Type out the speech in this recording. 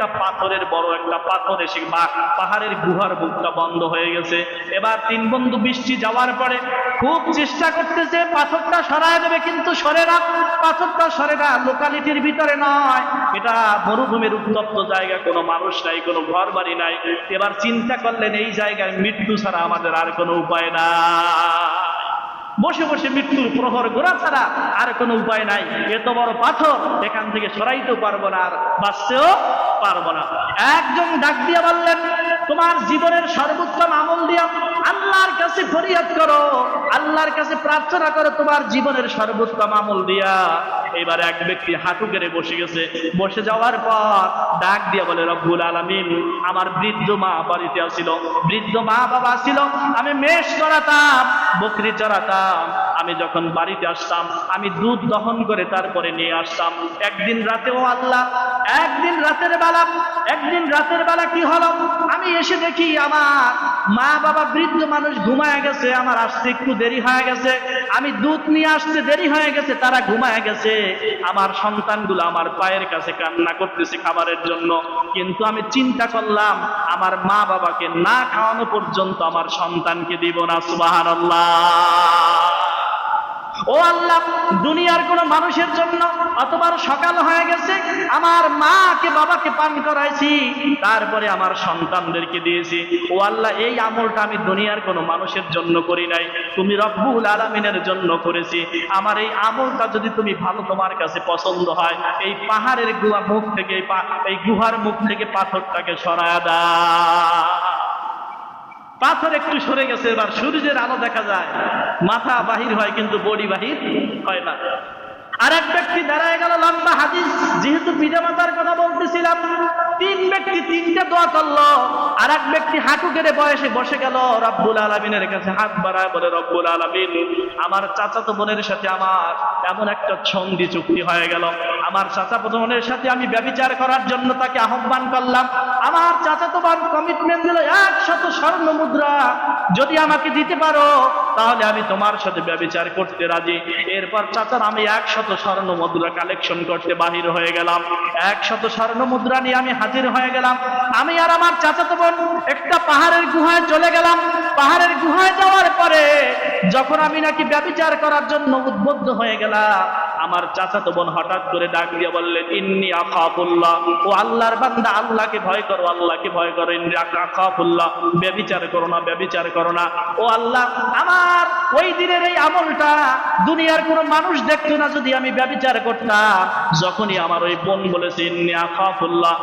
একটা পাথরের বড় একটা পাথর এসে পাহাড়ের গুহার বুকটা বন্ধ হয়ে গেছে। এবার তিন বন্ধু বৃষ্টি যাওয়ার পরে খুব চেষ্টা করতেছে পাথরটা সরায় দেবে, কিন্তু সরে না, পাথরটা সরে না। লোকালিটির ভিতরে নয়, এটা মরুভূমির উত্তপ্ত জায়গা, কোনো মানুষ নাই, কোনো ঘর বাড়ি নাই। এবার চিন্তা করলেন এই জায়গায় মৃত্যু ছাড়া আমাদের আর কোনো উপায় নাই, বসে বসে মৃত্যুর প্রহর গোড়া ছাড়া আর কোনো উপায় নাই। এত বড় পাথর এখান থেকে সরাইতেও পারবো না, আর বাঁচতেও পারবো না। একজন ডাক দিয়ে বললেন, তোমার জীবনের সর্বোত্তম আমল দিয়া আল্লাহর কাছে ফরিয়াদ করো, আল্লাহর কাছে প্রার্থনা করো তোমার জীবনের সর্বোত্তম আমল দিয়া। এবার এক ব্যক্তি হাঁটু গেড়ে বসে গেছে। বসে যাওয়ার পর ডাক দিয়ে বলে, রব্বুল আলামিন, আমার বৃদ্ধ মা বাড়িতে আসিল, বৃদ্ধ মা বাবা ছিল, আমি মেষ চড়াতাম, বকরি চড়াতাম। আমি যখন বাড়িতে আসতাম আমি দুধ দহন করে তারপরে নিয়ে আসতাম। একদিন রাতেও আল্লাহ, একদিন রাতের বেলা কি হলো, আমি এসে দেখি আমার মা বাবা বৃদ্ধ মানুষ ঘুমায় গেছে, আমার আসতে একটু দেরি হয়ে গেছে, আমি দুধ নিয়ে আসতে দেরি হয়ে গেছে, তারা ঘুমায় গেছে। আমার সন্তানগুলো আমার পায়ের কাছে কান্না করতেছে খাবারের জন্য। কিন্তু আমি চিন্তা করলাম আমার মা বাবাকে না খাওয়ানো পর্যন্ত আমার সন্তানকে দিব না। সুবহানাল্লাহ। ও আল্লাহ, দুনিয়ার কোন মানুষের জন্য অতবার সকাল হয়ে গেছে, আমার মাকে বাবাকে পান করাইছি, তারপরে আমার সন্তানদেরকে দিয়েছি। ও আল্লাহ, এই আমলটা আমি দুনিয়ার কোন মানুষের জন্য করি নাই, তুমি রব্বুল আলামিনের জন্য করেছি। আমার এই আমলটা যদি তুমি ভালো, তোমার কাছে পছন্দ হয়, এই পাহাড়ের গুহা মুখ থেকে, এই গুহার মুখ থেকে পাথরটাকে সরায়া দাও। পাথর একটু সরে গেছে, এবার সূর্যের আলো দেখা যায়, মাথা বাহির হয় কিন্তু বডি বাহির হয় না। আর এক ব্যক্তি দাঁড়ায় গেল, লম্বা হাদিস, যেহেতু পিতামাতার কথা বলতেছিলাম, তিন ব্যক্তি তিনটা দোয়া করলো। আর এক ব্যক্তি হাঁটু কেটে বয়সে বসে গেল, রব্বুল আলামিনের কাছে হাত বাড়ায় বলে, রব্বুল আলামিন, আমার চাচাতো বোনের সাথে আমার এমন একটা সন্ধি চুক্তি হয়ে গেল, আমার চাচাতো বোনের সাথে আমি ব্যভিচার করার জন্য তাকে আহ্বান করলাম। আমার চাচাতো বোন কমিটমেন্ট দিল 100 স্বর্ণ মুদ্রা, যদি আমাকে দিতে পারো তাহলে আমি তোমার সাথে ব্যভিচার করতে রাজি। এরপর চাচার আমি 100 স্বর্ণ মুদ্রা কালেকশন করতে বাহির হয়ে গেলাম। 100 স্বর্ণ মুদ্রা নিয়ে আমি হাজির হয়ে গেলাম। আমি আর আমার চাচাতো বোন একটা পাহাড়ের গুহায় চলে গেলাম। পাহাড়ের গুহায় যাওয়ার পরে যখন আমি নাকি ব্যভিচার করার জন্য উদ্বুদ্ধ হয়ে গেলাম, আমার চাচাতো বোন হঠাৎ করে ডাক দিয়ে বললেন, ইন্নী আখাফুল্লাহ, ও আল্লাহর বান্দা, আল্লাহকে ভয় করো, আল্লাহকে ভয় করো, ইন্নী আখাফুল্লাহ, ব্যভিচার করো না, ব্যভিচার করো না। ও আল্লাহ, আমার ওই দিনের এই আমলটা দুনিয়ার কোনো মানুষ দেখতো না যদি আমি ব্যভিচার করতাম। যখনই আমার ওই বোন বলেছে ইন্নী আখাফুল্লাহ,